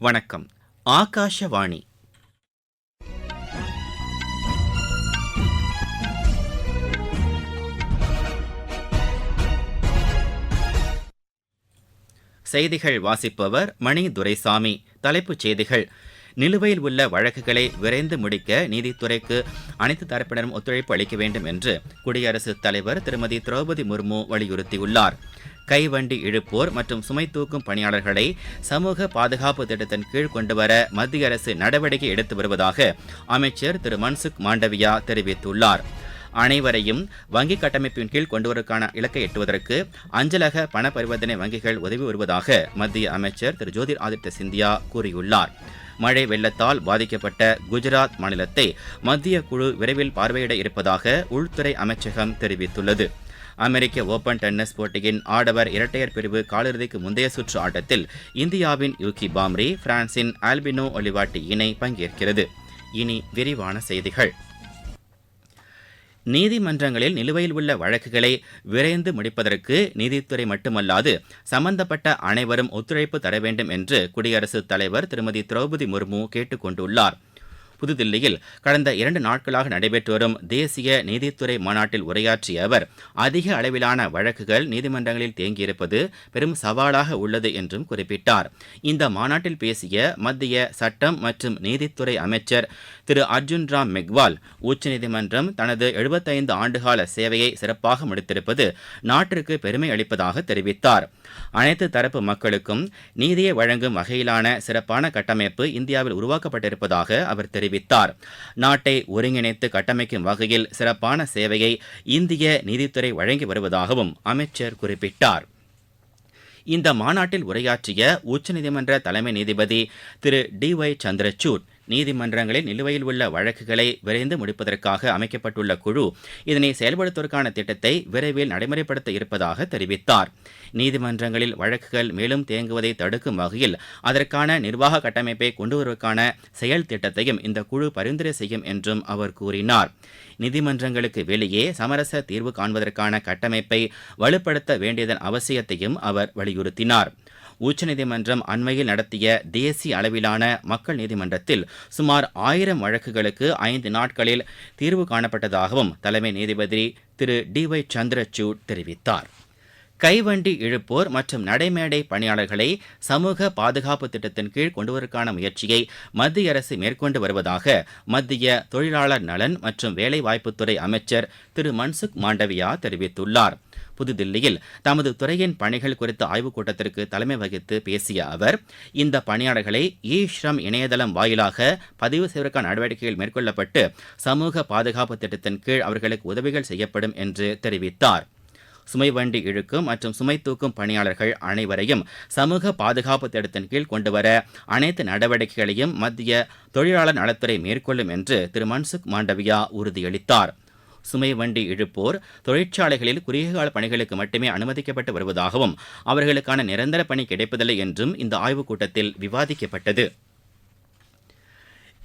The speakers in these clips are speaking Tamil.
வணக்கம். ஆகாஷவாணி. செய்திகள் வாசிப்பவர் மணி துரைசாமி. தலைப்புச் செய்திகள்: நிலுவையில் உள்ள வழக்குகளை விரைந்து முடிக்க நீதித்துறைக்கு அனைத்து தரப்பினரும் ஒத்துழைப்பு அளிக்க வேண்டும் என்று குடியரசுத் தலைவர் திருமதி திரௌபதி முர்மு வலியுறுத்தியுள்ளார். கைவண்டி இழுப்போர் மற்றும் சுமை தூக்கும் பணியாளர்களை சமூக பாதுகாப்பு திட்டத்தின் கீழ் கொண்டுவர மத்திய அரசு நடவடிக்கை எடுத்து வருவதாக அமைச்சர் திரு மன்சுக் மாண்டவியா தெரிவித்துள்ளார். அனைவரையும் வங்கிக் கட்டமைப்பின் கீழ் கொண்டுவருவதற்கான இலக்கை எட்டுவதற்கு அஞ்சலக பண பரிவர்த்தனை வங்கிகள் உதவி வருவதாக மத்திய அமைச்சர் திரு ஜோதிர் ஆதித்ய சிந்தியா கூறியுள்ளார். மழை வெள்ளத்தால் பாதிக்கப்பட்ட குஜராத் மாநிலத்தை மத்திய குழு விரைவில் பார்வையிட இருப்பதாக உள்துறை அமைச்சகம் தெரிவித்துள்ளது. அமெரிக்க ஓபன் டென்னிஸ் போட்டியின் ஆடவர் இரட்டையர் பிரிவு காலிறுதிக்கு முந்தைய சுற்று ஆட்டத்தில் இந்தியாவின் யூகி பாம்ரி, பிரான்சின் ஆல்பினோ ஒலிவாட்டி இணை பங்கேற்கிறது. இனி விரிவான செய்திகள். நீதிமன்றங்களில் நிலுவையில் உள்ள வழக்குகளை விரைந்து முடிப்பதற்கு நீதித்துறை மட்டுமல்லாது சம்பந்தப்பட்ட அனைவரும் ஒத்துழைப்பு தர வேண்டும் என்று குடியரசுத் தலைவர் திருமதி திரௌபதி முர்மு கேட்டுக் கொண்டுள்ளார். புதுதில்லியில் கடந்த 2 நாட்களாக நடைபெற்று வரும் தேசிய நீதித்துறை மாநாட்டில் உரையாற்றிய அவர், அதிக அளவிலான வழக்குகள் நீதிமன்றங்களில் தேங்கியிருப்பது பெரும் சவாலாக உள்ளது என்றும் குறிப்பிட்டார். இந்த மாநாட்டில் பேசிய மத்திய சட்டம் மற்றும் நீதித்துறை அமைச்சர் திரு அர்ஜுன் ராம் மெக்வால், உச்சநீதிமன்றம் தனது 75 ஆண்டுகால சேவையை சிறப்பாக முடித்திருப்பது நாட்டிற்கு பெருமை அளிப்பதாக தெரிவித்தார். அனைத்து தரப்பு மக்களுக்கும் நீதியை வழங்கும் வகையிலான சிறப்பான கட்டமைப்பு இந்தியாவில் உருவாக்கப்பட்டிருப்பதாக அவர் தெரிவித்தார். நாட்டை ஒருங்கிணைத்து கட்டமைக்கும் வகையில் சிறப்பான சேவையை இந்திய நீதித்துறை வழங்கி வருவதாகவும் அமைச்சர் குறிப்பிட்டார். இந்த மாநாட்டில் உரையாற்றிய உச்சநீதிமன்ற தலைமை நீதிபதி திரு டி.ஒய். சந்திரசூட், நீதிமன்றங்களில் நிலுவையில் உள்ள வழக்குகளை விரைந்து முடிப்பதற்காக அமைக்கப்பட்டுள்ள குழு இதனை செயல்படுத்துவதற்கான திட்டத்தை விரைவில் நடைமுறைப்படுத்த இருப்பதாக தெரிவித்தார். நீதிமன்றங்களில் வழக்குகள் மேலும் தேங்குவதை தடுக்கும் வகையில் அதற்கான நிர்வாக கட்டமைப்பை கொண்டு வருவதற்கான செயல் திட்டத்தையும் இந்த குழு பரிந்துரை செய்யும் என்றும் அவர் கூறினார். நீதிமன்றங்களுக்கு வெளியே சமரச தீர்வு காண்பதற்கான கட்டமைப்பை வலுப்படுத்த வேண்டியதன் அவசியத்தையும் அவர் வலியுறுத்தினார். உச்சநீதிமன்றம் அண்மையில் நடத்திய தேசிய அளவிலான மக்கள் நீதிமன்றத்தில் சுமார் 1000 வழக்குகளுக்கு 5 நாட்களில் தீர்வு காணப்பட்டதாகவும் தலைமை நீதிபதி திரு டி.ஒய். சந்திரசூட் தெரிவித்தார். கைவண்டி இழுப்போர் மற்றும் நடைமேடை பணியாளர்களை சமூக பாதுகாப்பு திட்டத்தின் கீழ் கொண்டுவதற்கான முயற்சியை மத்திய அரசு மேற்கொண்டு வருவதாக மத்திய தொழிலாளர் நலன் மற்றும் வேலைவாய்ப்புத்துறை அமைச்சர் திரு மன்சுக் மாண்டவியா தெரிவித்துள்ளார். புதுதில்லியில் தமது துறையின் பணிகள் குறித்த ஆய்வுக் கூட்டத்திற்கு தலைமை வகித்து பேசிய அவர், இந்த பணியாளர்களை இ-ஷ்ரம் இணையதளம் வாயிலாக பதிவு செய்வதற்கான நடவடிக்கைகள் மேற்கொள்ளப்பட்டு சமூக பாதுகாப்பு திட்டத்தின் கீழ் அவர்களுக்கு உதவிகள் செய்யப்படும் என்று தெரிவித்தார். சுமை வண்டி இழுக்கும் மற்றும் சுமை தூக்கும் பணியாளர்கள் அனைவரையும் சமூக பாதுகாப்பு திட்டத்தின் கீழ் கொண்டுவர அனைத்து நடவடிக்கைகளையும் மத்திய தொழிலாளர் நலத்துறை மேற்கொள்ளும் என்று திரு மன்சுக் மாண்டவியா உறுதியளித்தார். சுமை வண்டி இழுப்போர் தொழிற்சாலைகளில் குறுகிய கால பணிகளுக்கு மட்டுமே அனுமதிக்கப்பட்டு வருவதாகவும் அவர்களுக்கான நிரந்தர பணி கிடைப்பதில்லை என்றும் இந்த ஆய்வுக் கூட்டத்தில் விவாதிக்கப்பட்டது.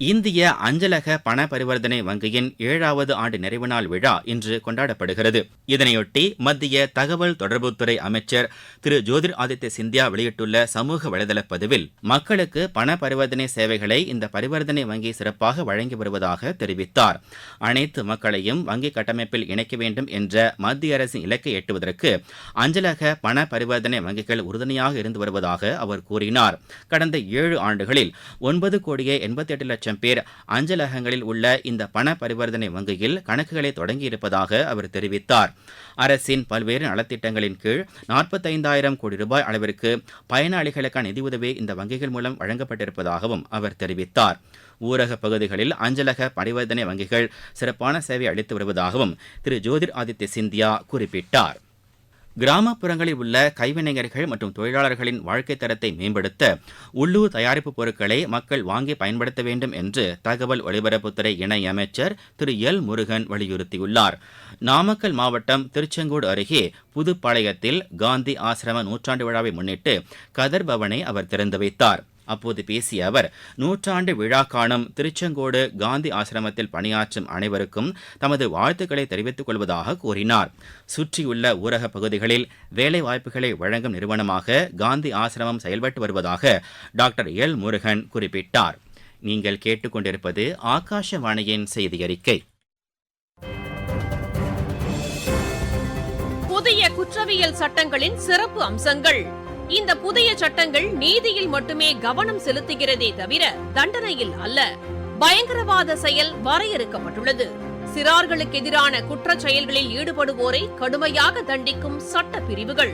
இந்திய அஞ்சலக பண பரிவர்த்தனை வங்கியின் 7வது ஆண்டு நிறைவு நாள் விழா இன்று கொண்டாடப்படுகிறது. இதனையொட்டி மத்திய தகவல் தொடர்புத்துறை அமைச்சர் திரு ஜோதிர் ஆதித்ய சிந்தியா வெளியிட்டுள்ள சமூக வலைதள பதிவில், மக்களுக்கு பண பரிவர்த்தனை சேவைகளை இந்த பரிவர்த்தனை வங்கி சிறப்பாக வழங்கி வருவதாக தெரிவித்தார். அனைத்து மக்களையும் வங்கி கட்டமைப்பில் இணைக்க வேண்டும் என்ற மத்திய அரசின் இலக்கை எட்டுவதற்கு அஞ்சலக பண பரிவர்த்தனை வங்கிகள் உறுதுணையாக இருந்து வருவதாக அவர் கூறினார். கடந்த 7 ஆண்டுகளில் 9,88 லட்சம் பேர் அஞ்சலகங்களில் உள்ள இந்த பண பரிவர்த்தனை வங்கியில் கணக்குகளை தொடங்கியிருப்பதாக அவர் தெரிவித்தார். அரசின் பல்வேறு நலத்திட்டங்களின் கீழ் 45,000 கோடி ரூபாய் அளவிற்கு பயனாளிகளுக்கான நிதியுதவி இந்த வங்கிகள் மூலம் வழங்கப்பட்டிருப்பதாகவும் அவர் தெரிவித்தார். ஊரக பகுதிகளில் அஞ்சலக பரிவர்த்தனை வங்கிகள் சிறப்பான சேவை அளித்து வருவதாகவும் திரு ஜோதிர் ஆதித்ய சிந்தியா குறிப்பிட்டார். கிராமப்புறங்களில் உள்ள கைவினைஞர்கள் மற்றும் தொழிலாளர்களின் வாழ்க்கை தரத்தை மேம்படுத்த உள்ளூர் தயாரிப்பு பொருட்களை மக்கள் வாங்கி பயன்படுத்த வேண்டும் என்று தகவல் ஒலிபரப்புத்துறை இணை அமைச்சர் திரு எல் முருகன் வலியுறுத்தியுள்ளார். நாமக்கல் மாவட்டம் திருச்செங்கோடு அருகே புதுப்பாளையத்தில் காந்தி ஆசிரம 100ஆண்டு விழாவை முன்னிட்டு கதர் பவனை அவர் திறந்து வைத்தார். அப்போது பேசிய அவர், நூற்றாண்டு விழா காணும் திருச்செங்கோடு காந்தி ஆசிரமத்தில் பணியாற்றும் அனைவருக்கும் தமது வாழ்த்துக்களை தெரிவித்துக் கொள்வதாக கூறினார். சுற்றியுள்ள ஊரக பகுதிகளில் வேலைவாய்ப்புகளை வழங்கும் நிறுவனமாக காந்தி ஆசிரமம் செயல்பட்டு வருவதாக டாக்டர் எல் முருகன் குறிப்பிட்டார். நீங்கள் கேட்டுக்கொண்டிருப்பது ஆகாஷவாணியின் செய்தி அறிக்கை. புதிய குற்றவியல் சட்டங்களின் சிறப்பு அம்சங்கள். இந்த புதிய சட்டங்கள் நீதியில் மட்டுமே கவனம் செலுத்துகிறதே தவிர தண்டனையில் அல்ல. பயங்கரவாத செயல் வரையறுக்கப்பட்டுள்ளது. சிறார்களுக்கு எதிரான குற்றச் செயல்களில் ஈடுபடுவோரை கடுமையாக தண்டிக்கும் சட்ட பிரிவுகள்.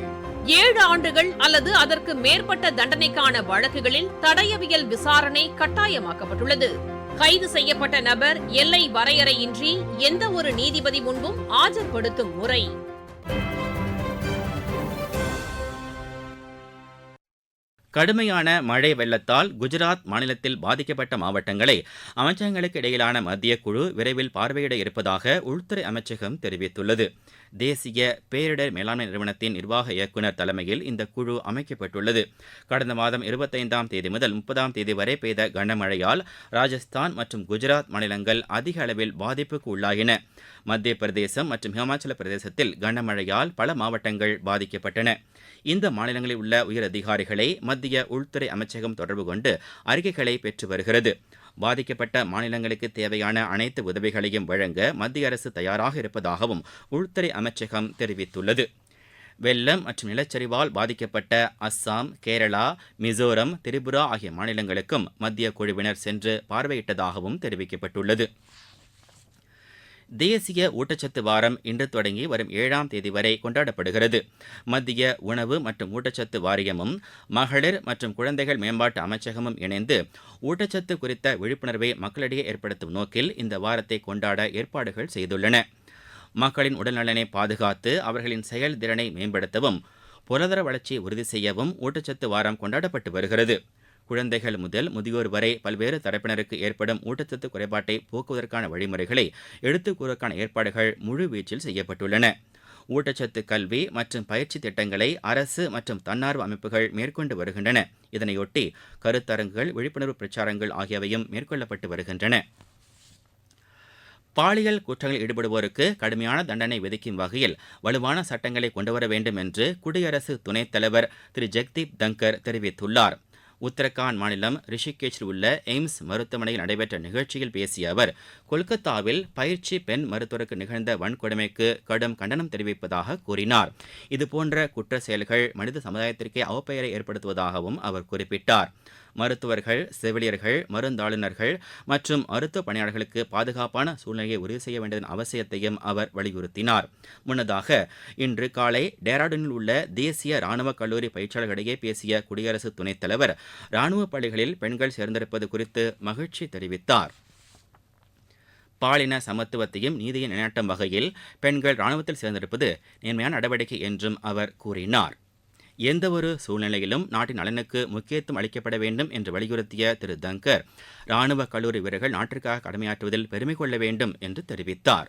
7 ஆண்டுகள் அல்லது அதற்கு மேற்பட்ட தண்டனைக்கான வழக்குகளில் தடயவியல் விசாரணை கட்டாயமாக்கப்பட்டுள்ளது. கைது செய்யப்பட்ட நபர் எல்லை வரையறையின்றி எந்த ஒரு நீதிபதி முன்பும் ஆஜர்படுத்தும் முறை. கடுமையான மழை வெள்ளத்தால் குஜராத் மாநிலத்தில் பாதிக்கப்பட்ட மாவட்டங்களை அமைச்சகங்களுக்கு இடையிலான மத்திய குழு விரைவில் பார்வையிட இருப்பதாக உள்துறை அமைச்சகம் தெரிவித்துள்ளது. தேசிய பேரிடர் மேலாண்மை நிறுவனத்தின் நிர்வாக இயக்குநர் தலைமையில் இந்த குழு அமைக்கப்பட்டுள்ளது. கடந்த மாதம் 25ஆம் தேதி முதல் 30ஆம் தேதி வரை பெய்த கனமழையால் ராஜஸ்தான் மற்றும் குஜராத் மாநிலங்கள் அதிக அளவில் பாதிப்புக்கு உள்ளாயின. மத்திய பிரதேசம் மற்றும் ஹிமாச்சல பிரதேசத்தில் கனமழையால் பல மாவட்டங்கள் பாதிக்கப்பட்டன. இந்த மாநிலங்களில் உள்ள உயர் அதிகாரிகளை மத்திய உள்துறை அமைச்சகம் தொடர்பு கொண்டு அறிக்கைகளை பெற்று வருகிறது. பாதிக்கப்பட்ட மாநிலங்களுக்கு தேவையான அனைத்து உதவிகளையும் வழங்க மத்திய அரசு தயாராக இருப்பதாகவும் உள்துறை அமைச்சகம் தெரிவித்துள்ளது. வெள்ளம் மற்றும் நிலச்சரிவால் பாதிக்கப்பட்ட அஸ்ஸாம், கேரளா, மிசோரம், திரிபுரா ஆகிய மாநிலங்களுக்கும் மத்திய குழுவினர் சென்று பார்வையிட்டதாகவும் தெரிவிக்கப்பட்டுள்ளது. தேசிய ஊட்டச்சத்து வாரம் இன்று தொடங்கி வரும் 7ஆம் தேதி வரை கொண்டாடப்படுகிறது. மத்திய உணவு மற்றும் ஊட்டச்சத்து வாரியமும் மகளிர் மற்றும் குழந்தைகள் மேம்பாட்டு அமைச்சகமும் இணைந்து ஊட்டச்சத்து குறித்த விழிப்புணர்வை மக்களிடையே ஏற்படுத்தும் நோக்கில் இந்த வாரத்தை கொண்டாட ஏற்பாடுகள் செய்துள்ளன. மக்களின் உடல்நலனை பாதுகாத்து அவர்களின் செயல்திறனை மேம்படுத்தவும் பொருளாதார வளர்ச்சியை உறுதி செய்யவும் ஊட்டச்சத்து வாரம் கொண்டாடப்பட்டு வருகிறது. குழந்தைகள் முதல் முதியோர் வரை பல்வேறு தரப்பினருக்கு ஏற்படும் ஊட்டச்சத்து குறைபாட்டை போக்குவதற்கான வழிமுறைகளை எடுத்துக் கூறுவதற்கான ஏற்பாடுகள் முழுவீச்சில் செய்யப்பட்டுள்ளன. ஊட்டச்சத்து கல்வி மற்றும் பயிற்சி திட்டங்களை அரசு மற்றும் தன்னார்வ அமைப்புகள் மேற்கொண்டு வருகின்றன. இதனையொட்டி கருத்தரங்குகள், விழிப்புணர்வு பிரச்சாரங்கள் ஆகியவையும் மேற்கொள்ளப்பட்டு வருகின்றன. பாலியல் குற்றங்களில் ஈடுபடுவோருக்கு கடுமையான தண்டனை விதிக்கும் வகையில் வலுவான சட்டங்களை கொண்டுவர வேண்டும் என்று குடியரசு துணைத் தலைவர் திரு ஜெக்தீப் தங்கர் தெரிவித்துள்ளார். உத்தரகாண்ட் மாநிலம் ரிஷிகேஷில் உள்ள எய்ம்ஸ் மருத்துவமனையில் நடைபெற்ற நிகழ்ச்சியில் பேசிய அவர், கொல்கத்தாவில் பயிற்சி பெண் மருத்துவருக்கு நிகழ்ந்த வன்கொடுமைக்கு கடும் கண்டனம் தெரிவிப்பதாக கூறினார். இதுபோன்ற குற்ற செயல்கள் மனித சமுதாயத்திற்கே அவப்பெயரை ஏற்படுத்துவதாகவும் அவர் குறிப்பிட்டார். மருத்துவர்கள், செவிலியர்கள், மருந்தாளுநர்கள் மற்றும் மருத்துவ பணியாளர்களுக்கு பாதுகாப்பான சூழ்நிலையை உறுதி செய்ய வேண்டியதன் அவசியத்தையும் அவர் வலியுறுத்தினார். முன்னதாக இன்று காலை டேராடூனில் உள்ள தேசிய ராணுவ கல்லூரி பயிற்சியாளர்களிடையே பேசிய குடியரசு துணைத் தலைவர், ராணுவ பள்ளிகளில் பெண்கள் சேர்ந்திருப்பது குறித்து மகிழ்ச்சி தெரிவித்தார். பாலின சமத்துவத்தையும் நீதியை நிலைநாட்டும் வகையில் பெண்கள் ராணுவத்தில் சேர்ந்திருப்பது நேர்மையான நடவடிக்கை என்றும் அவர் கூறினார். எந்தவொரு சூழ்நிலையிலும் நாட்டின் நலனுக்கு முக்கியத்துவம் அளிக்கப்பட வேண்டும் என்று வலியுறுத்திய திரு தங்கர், ராணுவ கல்லூரி வீரர்கள் நாட்டிற்காக கடமையாற்றுவதில் பெருமை கொள்ள வேண்டும் என்று தெரிவித்தார்.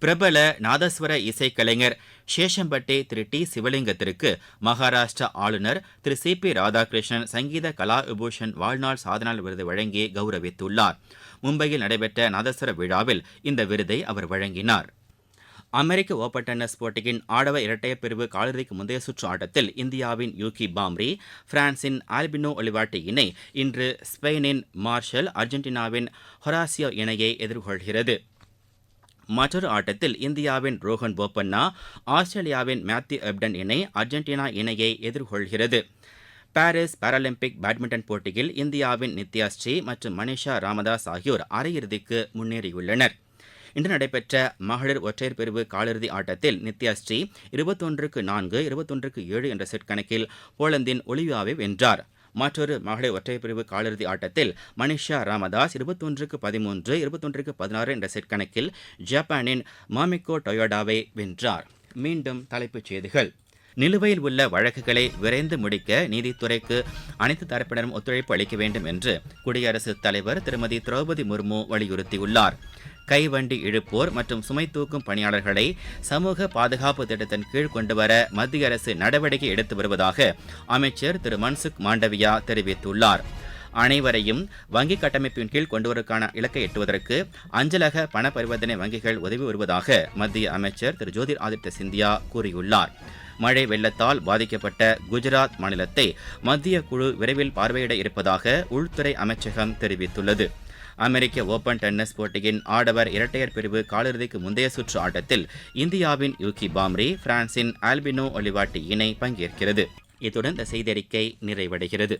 பிரபல நாதஸ்வர இசைக்கலைஞர் சேஷம்பட்டி திரு டி சிவலிங்கத்திற்கு மகாராஷ்டிரா ஆளுநர் திரு சி பி ராதாகிருஷ்ணன் சங்கீத கலா விபூஷன் வாழ்நாள் சாதனால் விருது வழங்கி கௌரவித்துள்ளார். மும்பையில் நடைபெற்ற நாதஸ்வர விழாவில் இந்த விருதை அவர் வழங்கினார். அமெரிக்க ஓபன் டென்னிஸ் போட்டியின் ஆடவர் இரட்டையர் பிரிவு காலிறுதிக்கு முந்தைய சுற்று ஆட்டத்தில் இந்தியாவின் யூகி பாம்ரி, பிரான்சின் ஆல்பினோ ஒலிவாட்டி இணை இன்று ஸ்பெயினின் மார்ஷல், அர்ஜென்டினாவின் ஹொராசியோ இணையை எதிர்கொள்கிறது. மற்றொரு ஆட்டத்தில் இந்தியாவின் ரோஹன் போபண்ணா, ஆஸ்திரேலியாவின் மேத்யூ எப்டன் இணை அர்ஜென்டினா இணையை எதிர்கொள்கிறது. பாரிஸ் பாராலிம்பிக் பேட்மிண்டன் போட்டியில் இந்தியாவின் நித்யா ஸ்ரீ மற்றும் மனிஷா ராமதாஸ் ஆகியோர் அரையிறுதிக்கு முன்னேறியுள்ளனர். இன்று நடைபெற்ற மகளிர் ஒற்றையர் பிரிவு காலிறுதி ஆட்டத்தில் நித்யா ஸ்ரீ 21-4, 21-7 என்ற செட் கணக்கில் போலந்தின் ஒலிவியாவை வென்றார். மற்றொரு மகளிர் ஒற்றையர் பிரிவு காலிறுதி ஆட்டத்தில் மனிஷா ராமதாஸ் 21-13, 21-16 என்ற செட் கணக்கில் ஜப்பானின் மாமிகோ டொயோடாவை வென்றார். மீண்டும் தலைப்புச் செய்திகள். நிலுவையில் உள்ள வழக்குகளை விரைந்து முடிக்க நீதித்துறைக்கு அனைத்து தரப்பினரும் ஒத்துழைப்பு அளிக்க வேண்டும் என்று குடியரசுத் தலைவர் திருமதி திரௌபதி முர்மு வலியுறுத்தியுள்ளார். கைவண்டி இழுப்போர் மற்றும் சுமை தூக்கும் பணியாளர்களை சமூக பாதுகாப்பு திட்டத்தின் கீழ் கொண்டுவர மத்திய அரசு நடவடிக்கை எடுத்து வருவதாக அமைச்சர் திரு மன்சுக் மாண்டவியா தெரிவித்துள்ளார். அனைவரையும் வங்கி கட்டமைப்பின் கீழ் கொண்டுவருவதற்கான இலக்கை எட்டுவதற்கு அஞ்சலக பண பரிவர்த்தனை வங்கிகள் உதவி வருவதாக மத்திய அமைச்சர் திரு ஜோதிர் ஆதித்ய சிந்தியா கூறியுள்ளார். மழை வெள்ளத்தால் பாதிக்கப்பட்ட குஜராத் மாநிலத்தை மத்திய குழு விரைவில் பார்வையிட இருப்பதாக உள்துறை அமைச்சகம் தெரிவித்துள்ளது. அமெரிக்க ஓபன் டென்னிஸ் போட்டியின் ஆடவர் இரட்டையர் பிரிவு காலிறுதிக்கு முந்தைய சுற்று ஆட்டத்தில் இந்தியாவின் யூகி பாம்ரி, பிரான்சின் ஆல்பினோ ஒலிவாட்டி இணை பங்கேற்கிறது. இத்துடன் இந்த செய்தியறிக்கை நிறைவடைகிறது.